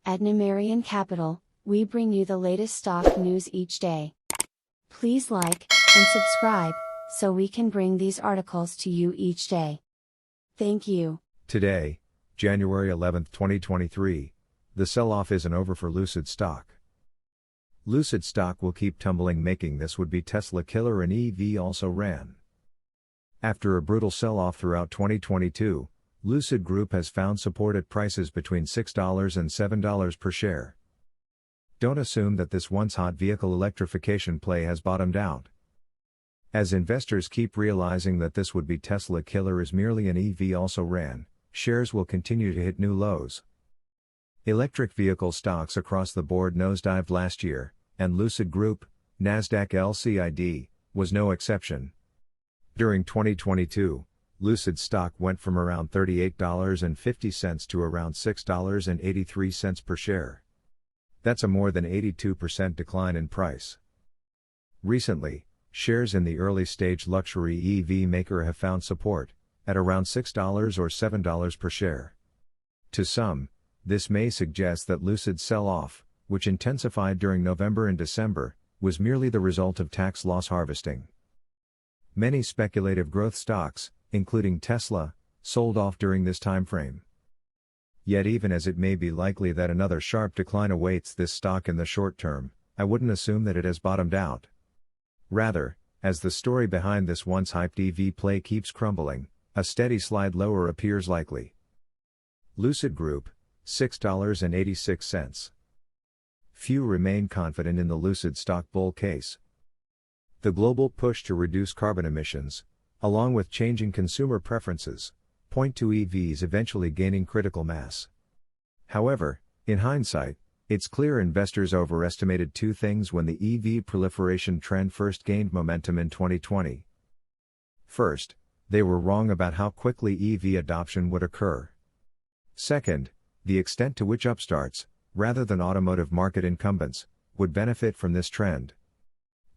At Nemarian Capital, we bring you the latest stock news each day. Please like and subscribe so we can bring these articles to you each day. Thank you. Today, January 11, 2023, the sell-off isn't over for Lucid stock. Lucid stock will keep tumbling, making this would-be Tesla killer, and EV also ran. After a brutal sell-off throughout 2022, Lucid Group has found support at prices between $6 and $7 per share. Don't assume that this once hot vehicle electrification play has bottomed out. As investors keep realizing that this would-be Tesla killer is merely an EV also ran, shares will continue to hit new lows. Electric vehicle stocks across the board nosedived last year, and Lucid Group, Nasdaq LCID, was no exception. During 2022, Lucid stock went from around $38.50 to around $6.83 per share. That's a more than 82% decline in price. Recently, shares in the early-stage luxury EV maker have found support, at around $6 or $7 per share. To some, this may suggest that Lucid's sell-off, which intensified during November and December, was merely the result of tax loss harvesting. Many speculative growth stocks, including Tesla, sold off during this time frame. Yet even as it may be likely that another sharp decline awaits this stock in the short term, I wouldn't assume that it has bottomed out. Rather, as the story behind this once hyped EV play keeps crumbling, a steady slide lower appears likely. Lucid Group, $6.86. Few remain confident in the Lucid stock bull case. The global push to reduce carbon emissions, along with changing consumer preferences, point to EVs eventually gaining critical mass. However, in hindsight, it's clear investors overestimated two things when the EV proliferation trend first gained momentum in 2020. First, they were wrong about how quickly EV adoption would occur. Second, the extent to which upstarts, rather than automotive market incumbents, would benefit from this trend.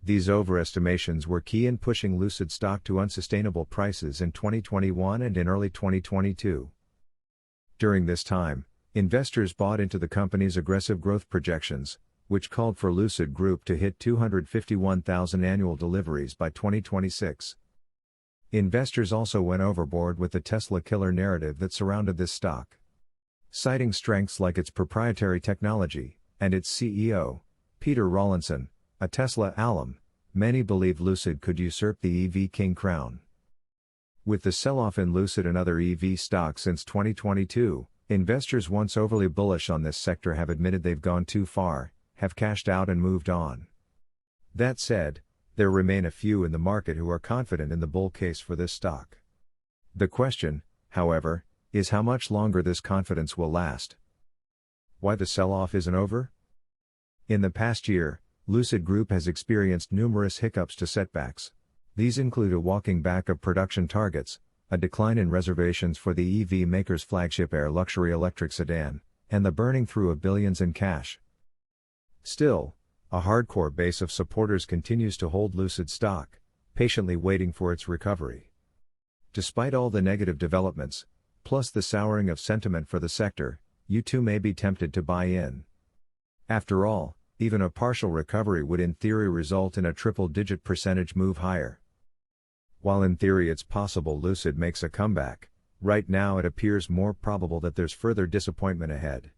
These overestimations were key in pushing Lucid stock to unsustainable prices in 2021 and in early 2022. During this time, investors bought into the company's aggressive growth projections, which called for Lucid Group to hit 251,000 annual deliveries by 2026. Investors also went overboard with the Tesla killer narrative that surrounded this stock. Citing strengths like its proprietary technology, and its CEO, Peter Rawlinson, a Tesla alum, many believe Lucid could usurp the EV king crown. With the sell-off in Lucid and other EV stocks since 2022, investors once overly bullish on this sector have admitted they've gone too far, have cashed out and moved on. That said, there remain a few in the market who are confident in the bull case for this stock. The question, however, is how much longer this confidence will last. Why the sell-off isn't over? In the past year, Lucid Group has experienced numerous hiccups to setbacks. These include a walking back of production targets, a decline in reservations for the EV maker's flagship Air luxury electric sedan, and the burning through of billions in cash. Still, a hardcore base of supporters continues to hold Lucid stock, patiently waiting for its recovery. Despite all the negative developments, plus the souring of sentiment for the sector, you too may be tempted to buy in. After all, even a partial recovery would in theory result in a triple-digit percentage move higher. While in theory it's possible Lucid makes a comeback, right now it appears more probable that there's further disappointment ahead.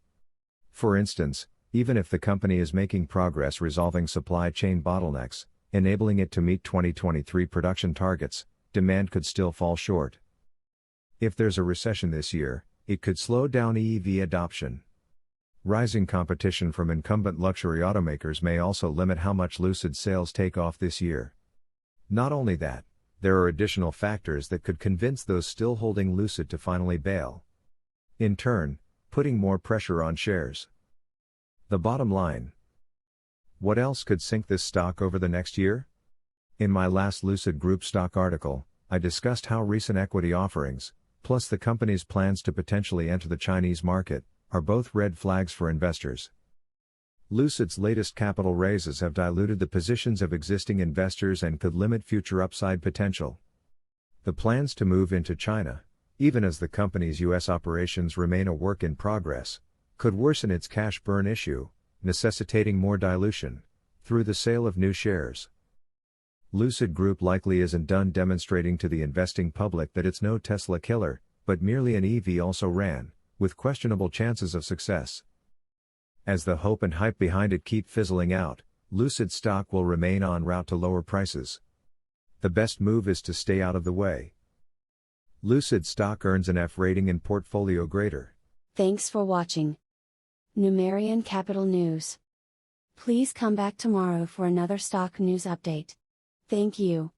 For instance, even if the company is making progress resolving supply chain bottlenecks, enabling it to meet 2023 production targets, demand could still fall short. If there's a recession this year, it could slow down EV adoption. Rising competition from incumbent luxury automakers may also limit how much Lucid sales take off this year. Not only that, there are additional factors that could convince those still holding Lucid to finally bail. In turn, putting more pressure on shares. The bottom line. What else could sink this stock over the next year? In my last Lucid Group stock article, I discussed how recent equity offerings, plus the company's plans to potentially enter the Chinese market, are both red flags for investors. Lucid's latest capital raises have diluted the positions of existing investors and could limit future upside potential. The plans to move into China, even as the company's U.S. operations remain a work in progress, could worsen its cash burn issue, necessitating more dilution through the sale of new shares. Lucid Group likely isn't done demonstrating to the investing public that it's no Tesla killer, but merely an EV also ran, with questionable chances of success. As the hope and hype behind it keep fizzling out, Lucid stock will remain en route to lower prices. The best move is to stay out of the way. Lucid stock earns an F rating in portfolio grader. Thanks for watching Numerian Capital News. Please come back tomorrow for another stock news update. Thank you.